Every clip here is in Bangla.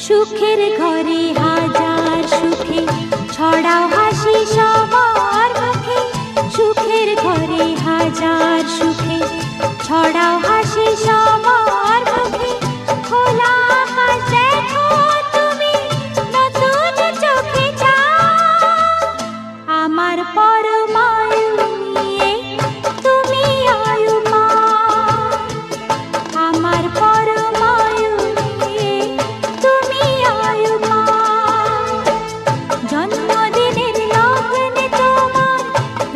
সুখের ঘরে হাজার সুখে ছড়াও হাসি সবার মুখে, সুখের ঘরে হাজার সুখে ছড়াও হাসি সবার মুখে। খোলা আকাশ দেখো তুমি নতুন চোখে চাও, আমার পরমায়ু নিয়ে তুমি আয়ুমা, আমার পরমায়ু নিয়ে তুমি আয়ুমা। জন্মদিনের লগ্নে তোমার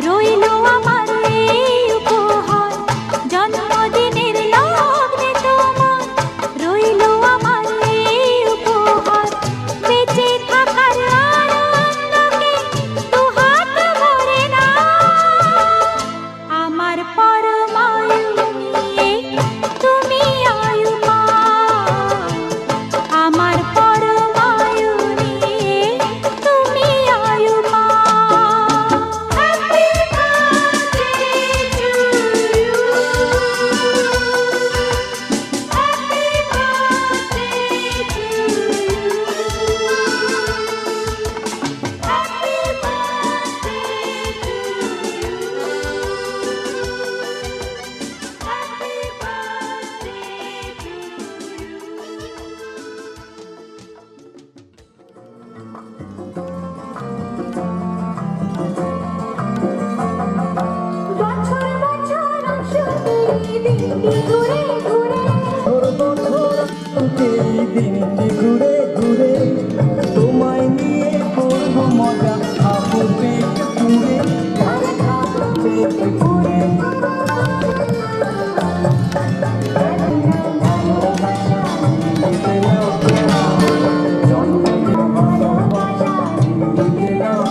রইল আমার এই উপহার, জন্মদিনের লগ্নে তোমার রইল আমার এই উপহার। বেঁচে থাকার আনন্দকে দুহাত ভরে নাও, আমার পরমায়ু নিয়ে তুমি আয়ুমা, আমার পরমায়ু নিয়ে তুমি আয়ুমা। Happy birthday to you, happy birthday to you, happy birthday to you, happy birthday to you. বছর বছর শুনি দিনটি ঘুরে ঘুরে, এই দিনটি ঘুরে ঘুরে তোমায় নিয়ে করবো মজা, খাবো পেট পুরে, খাবো পেট পুরে। ভালোবাসা দিতে নাও জন্মদিন, ভালোবাসা দিতে নাও।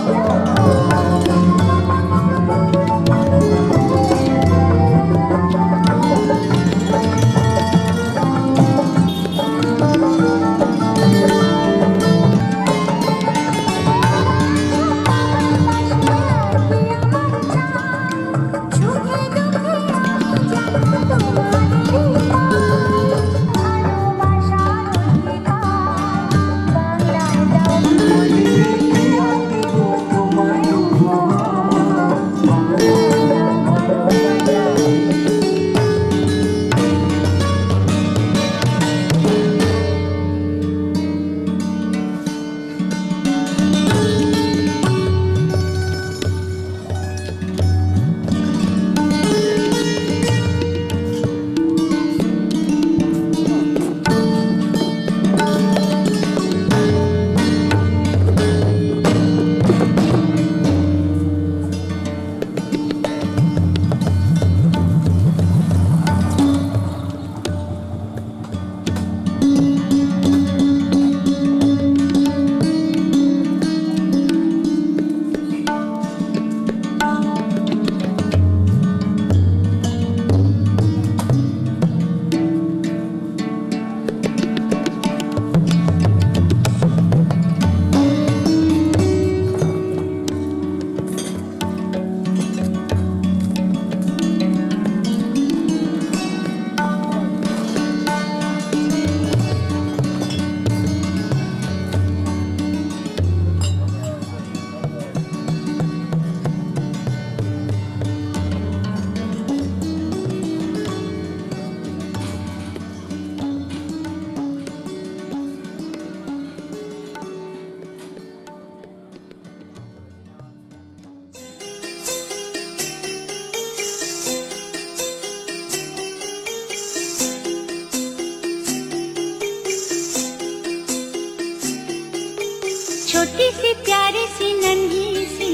छोटी सी प्यारी सी नन्ही सी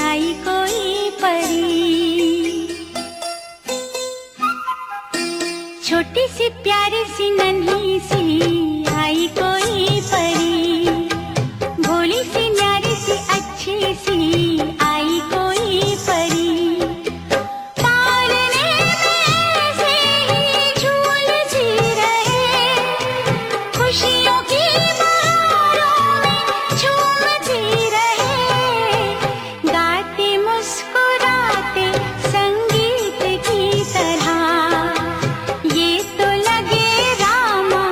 आई कोई परी, छोटी सी प्यारी सी नन्ही सी आई कोई परी, भोली सी न्यारी सी अच्छी सी आई कोई परी, पालने में से ही झूलती रहे, खुशियों की झूमती रहे, गाते मुस्कुराते संगीत की तरह, ये तो लगे रामा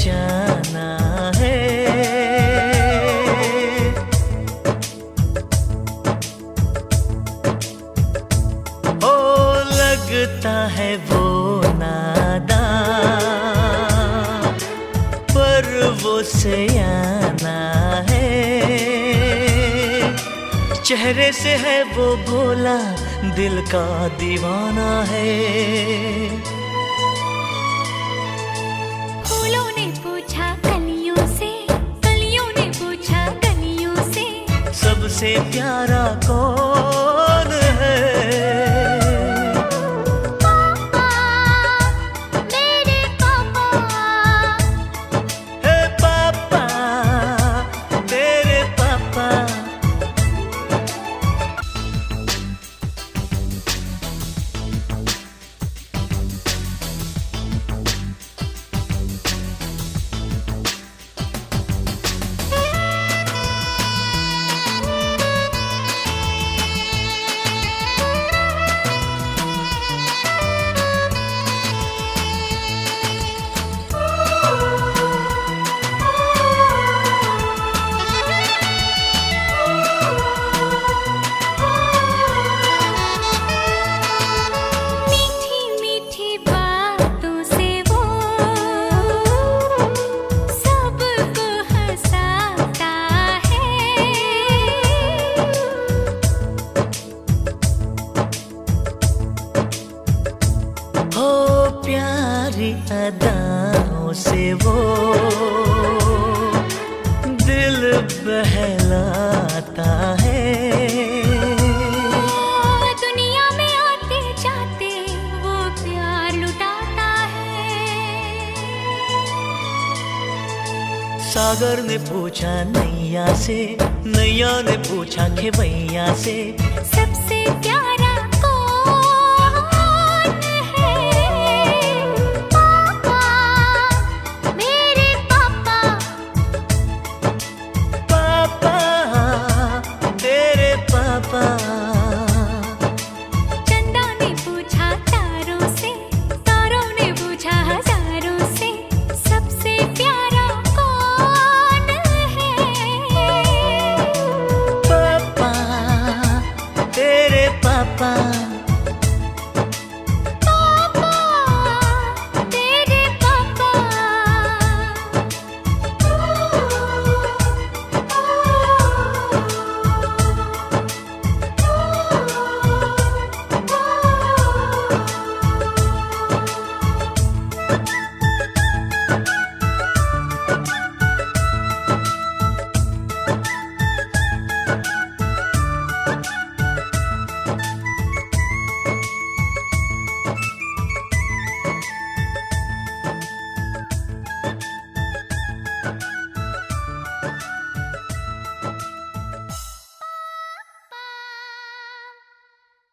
जाना है। ओ लगता है वो नादान पर वो सयाना है। चेहरे से है वो भोला, दिल का दीवाना है। फूलों ने पूछा कलियों से, कलियों ने पूछा कलियों से, सबसे प्यारा कौन है? पापा, मेरे पापा। हे पापा, तेरे पापा। मीठी मीठी बातों से वो सबको हंसाता है। हो प्यारी अदाओं से वो दिल बहलाता है। दुनिया में आते जाते वो प्यार लुटाता है। सागर ने पूछा नैया से, नैया ने पूछा खेवैया से, सबसे प्यारा कौन है? पापा, मेरे पापा। पापा, तेरे पापा। चंदा ने पूछा तारों से, तारों ने पूछा हजारों से, सबसे प्यारा कौन है? पापा, तेरे पापा। पापा, तेरे पापा।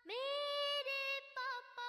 मेरे पापा।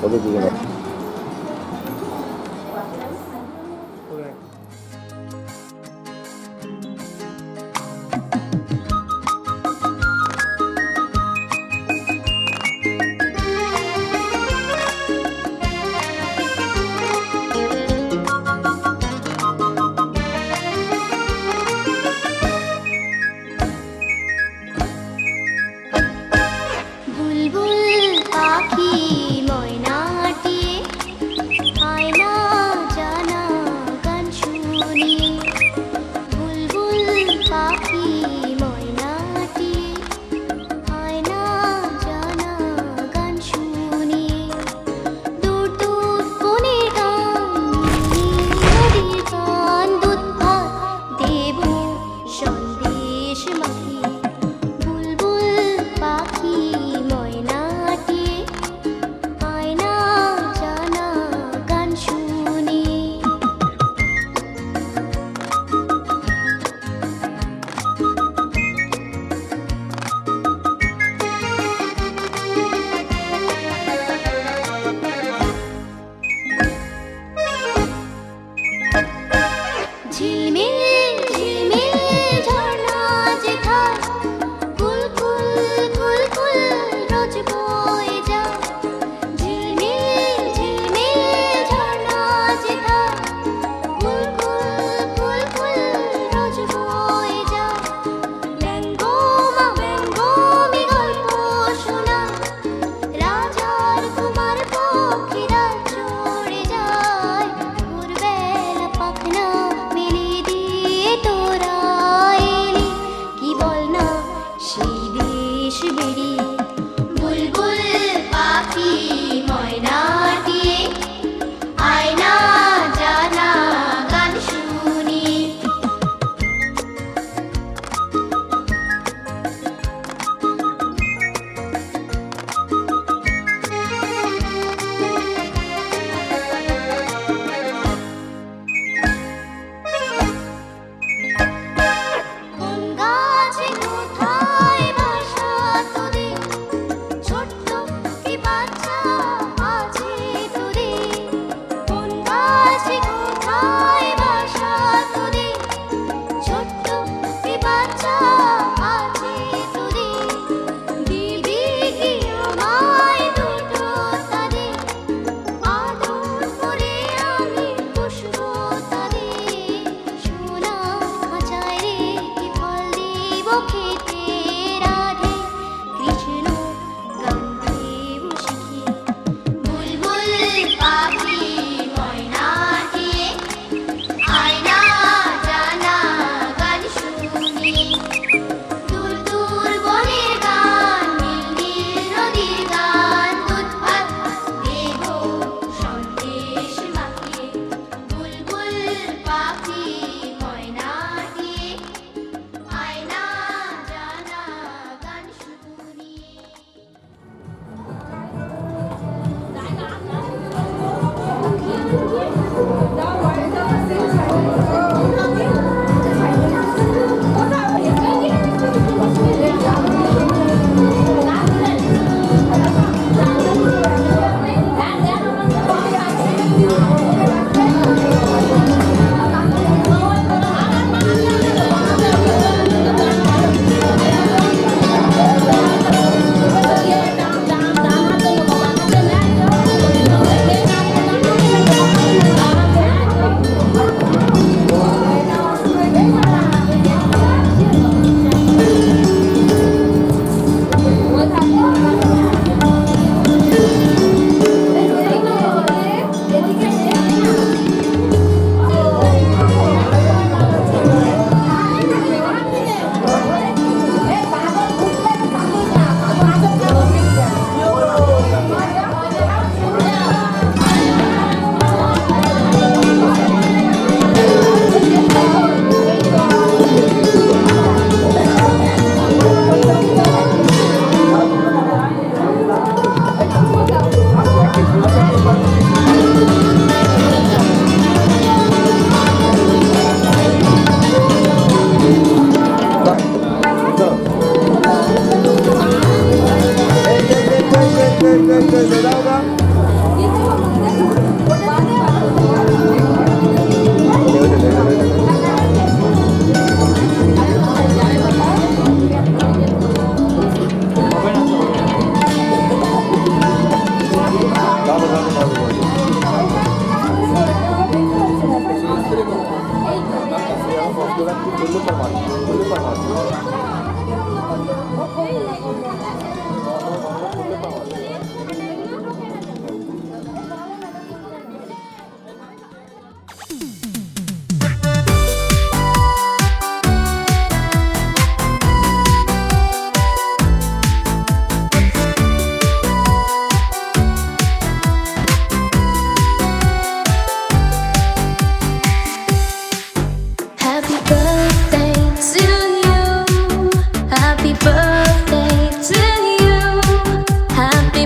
ওদের দিকে না। বুলবুল পাখি ময়নাটি birthday to you. Happy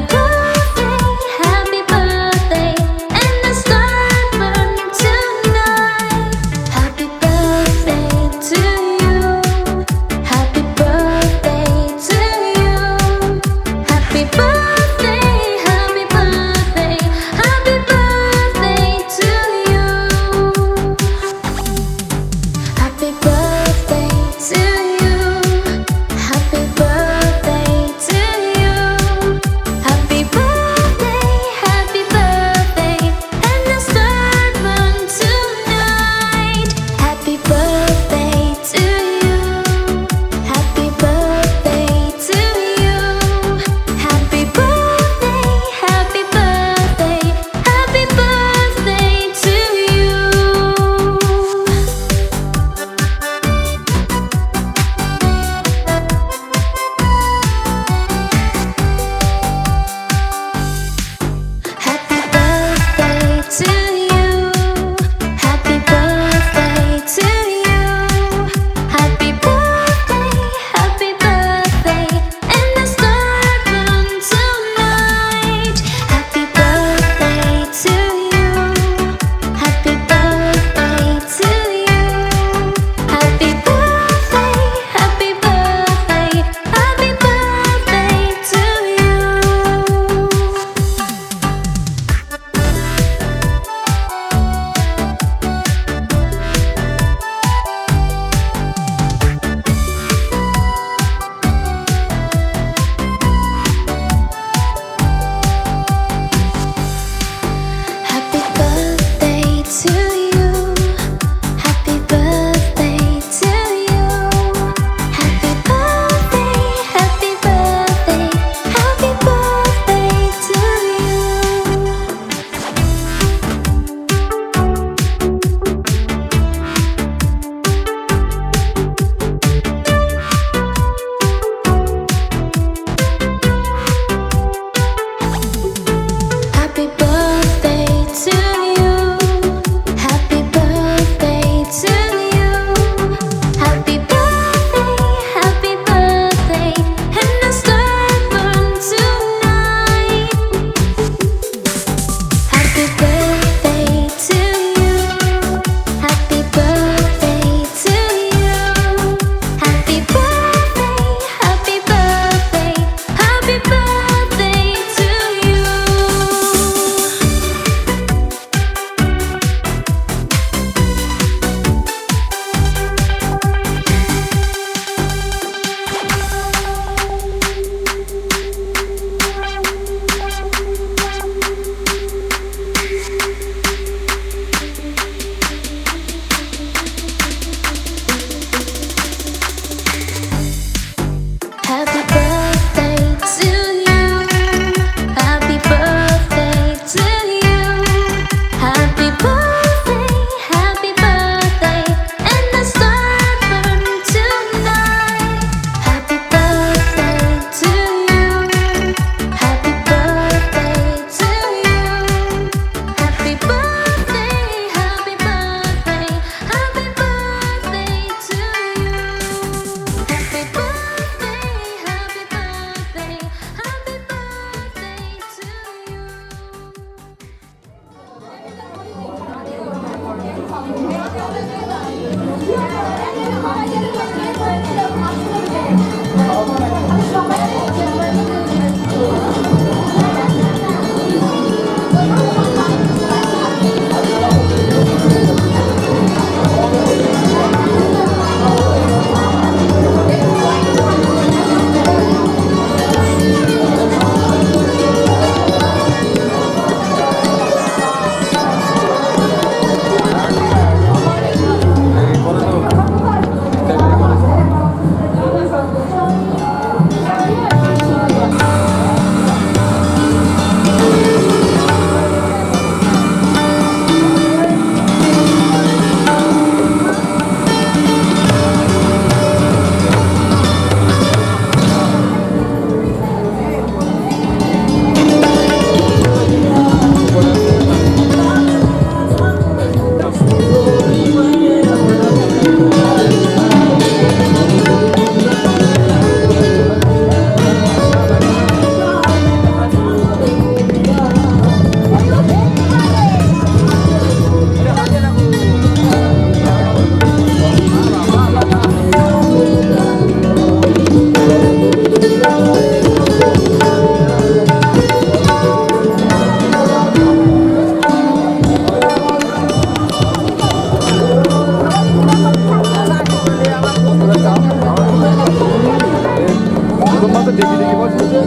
birthday, and the stars burn tonight. Happy birthday to you. Happy birthday to you. Happy birthday, happy birthday, happy birthday to you. Happy birthday to you. Happy birthday to you. Happy birthday, and the stars burn tonight. Happy birthday to you. Happy birthday to you. Happy birthday, happy birthday, happy birthday to you. Happy birthday to you. Happy birthday to you. Happy birthday, and the stars burn tonight. Happy birthday to you. Happy birthday to you. Happy birthday, happy birthday, happy birthday to you. Happy birthday to you. Happy birthday to you. Happy birthday, happy birthday, happy birthday to you. Happy birthday to you. Happy birthday to you. Happy birthday, and the stars burn tonight. Happy birthday to you. Happy birthday to you. Happy birthday, happy birthday, happy birthday to you. Happy birthday to you. Happy birthday to you. Happy birthday, and the stars burn tonight. Happy birthday to you. Happy birthday to you. Happy birthday, happy birthday, happy birthday to you. Happy birthday, happy মাথা ডেকে ডেকে বসেছে।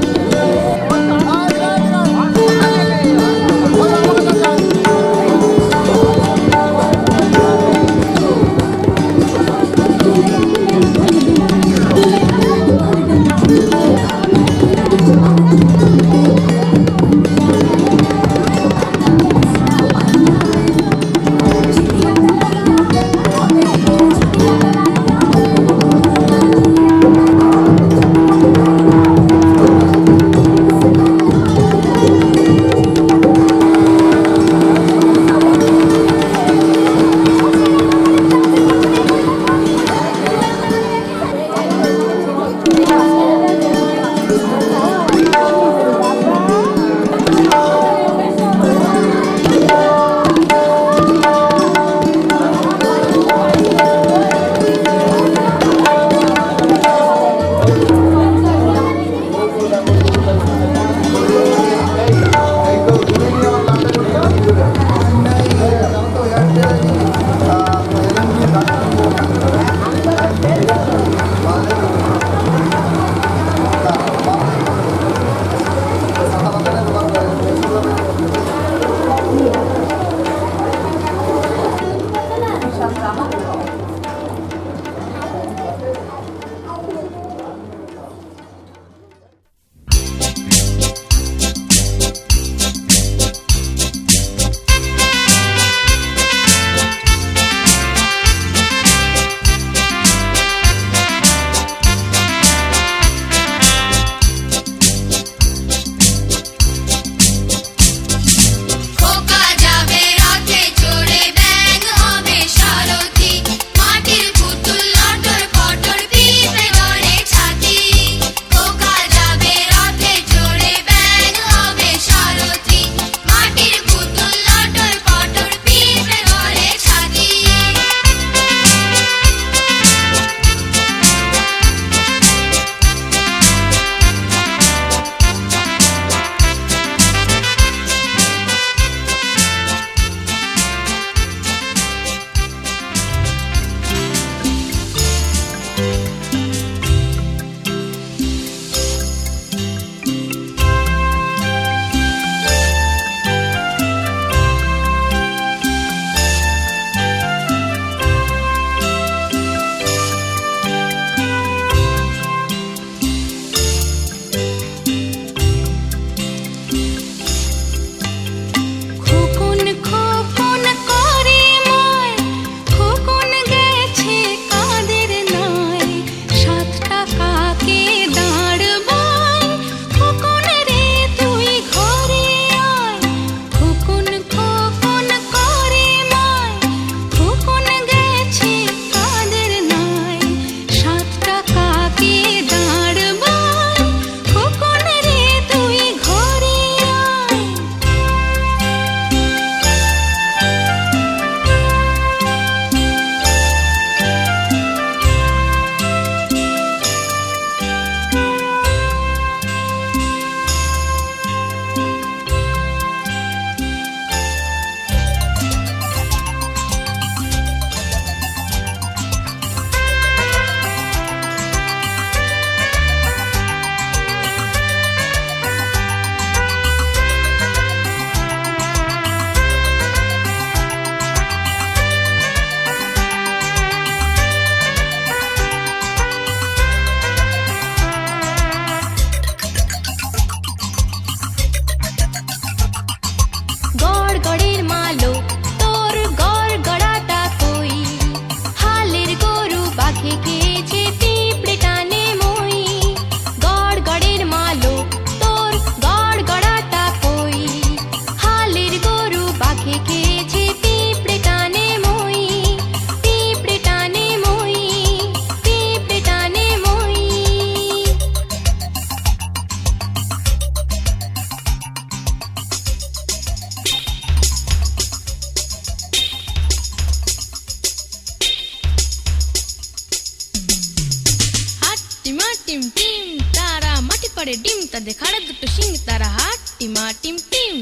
করে ডিম তাদের খাড়া দুটো শিং তারা হাট টিমা টিম টিম।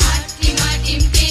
হাট টিমা টিম টিম।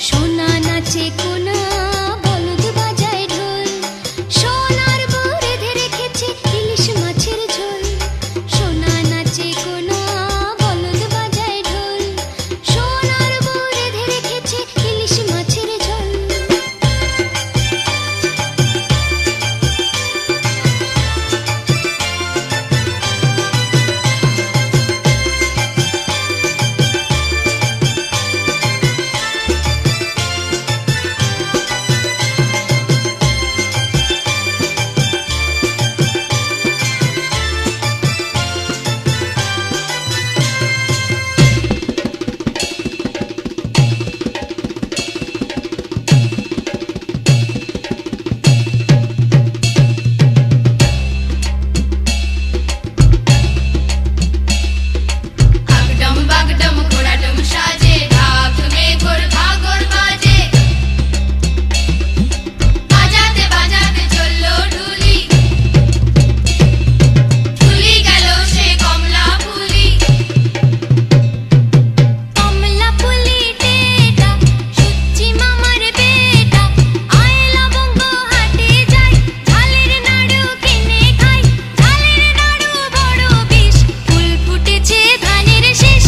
সোনা নাচে কোনা বলদ বাজায় ঢোল সোনার বউ রেঁধে রেখেছে ইলিশ মাছের ঝোল সোনা নাচে কোনা বলদ বাজায় ঢোল সোনার বউ রেঁধে রেখেছে ইলিশ মাছের ঝোল আগডম বাগডম ঘোড়াডম সাজে ঢাক মে ঘোর ভাগর বাজে বাজাতে বাজাতে চললো ঢুলি ঢুলি গেল সে কমলা ফুলি কমলা ফুলি টেটা সুচি মামার বেটা আয় লবঙ্গ হাটে যাই ঝালের নাড়ু কিনে খাই ঝালের নাড়ু বড় বিষ ফুল ফুটেছে ধানের শেষ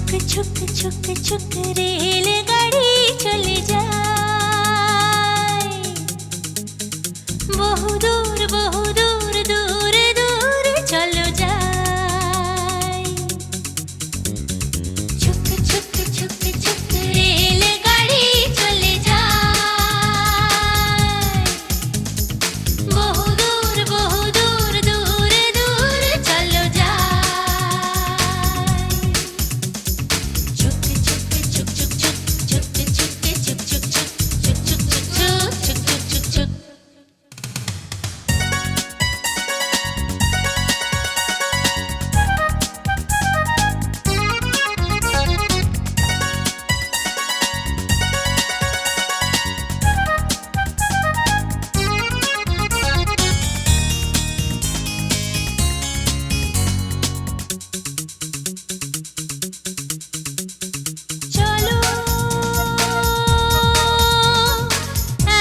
ছুক ছুক ছুক ছুক রেলগাড়ি চলে যায় বহু দূর দূর দূর চলো যায় ছুক ছুক ছুক ছুক রেলগাড়ি চলে যায় বহু দূর দূর চলো যায় ছুক ছুক ছুক ছুক ছুক ছুক ছুক ছুক ছুক ছুক ছুক ছুক ছুক ছুক চলো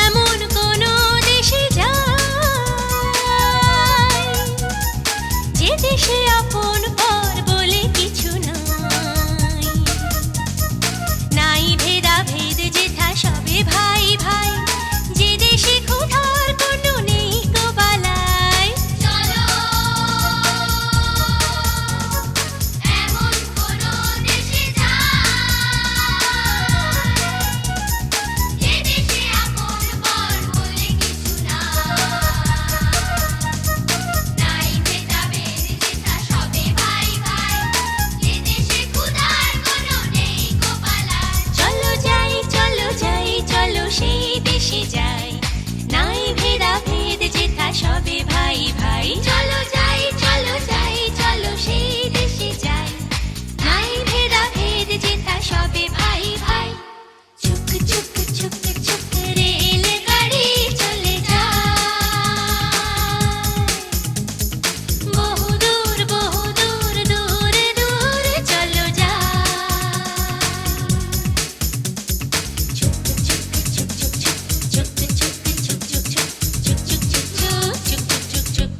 এমন কোনো দেশে যাই যে দেশে আপন পর বলে কিছু নাই নাই ভেদাভেদ যেথা সবে ভাই ভাই যে দেশে ক্ষুধার কোনো নেই গো বালাই চলো এমন কোনো দেশে যাই যে দেশে আপন পর বলে কিছু নাই ভেদাভেদ যেথা সবে ভাই ভাই যে দেশে ক্ষুধার কোনো নেই গো বালাই চলো যাই চলো সেই দেশে যাই নাই ভেদাভেদ যেথা সবে ভাই ভাই চলো যাই চলো সেই দেশে যাই নাই ভেদাভেদ যেথা সবে ভাই ভাই ছুক ছুক ছুক ছুক রেলগাড়ি চলে যায় বহু দূর দূর চলো যায় ছুক ছুক ছুক ছুক ছুক ছুক ছুক ছুক ছুক ছুক ছুক ছুক ছুক ছুক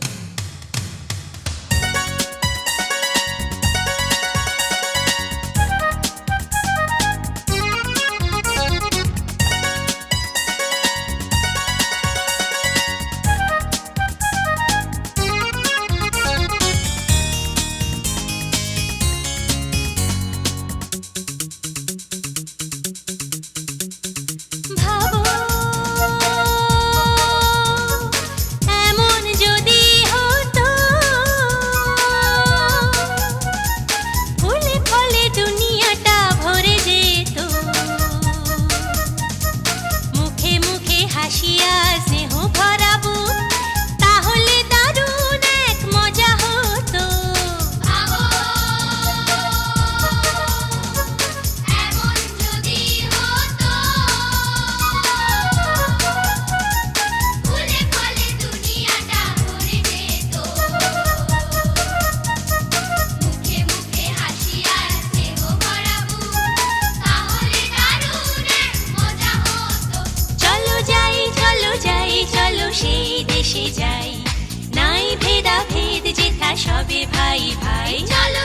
ভাবো এমন যদি হতো ফুলে ফলে দুনিয়াটা ভরে যেত মুখে মুখে হাসিয়া স্নেহ ভরাবো তাহলে দারুণ এক মজা হতো ভাবো এমন যদি হতো ফুলে ফলে দুনিয়াটা ভরে যেত মুখে মুখে হাসি আর স্নেহ ভরাবো তাহলে দারুণ এক মজা হতো চলো যাই চলো সেই দেশে যাই নাই ভেদাভেদ যেথা সবে ভাই ভাই চলো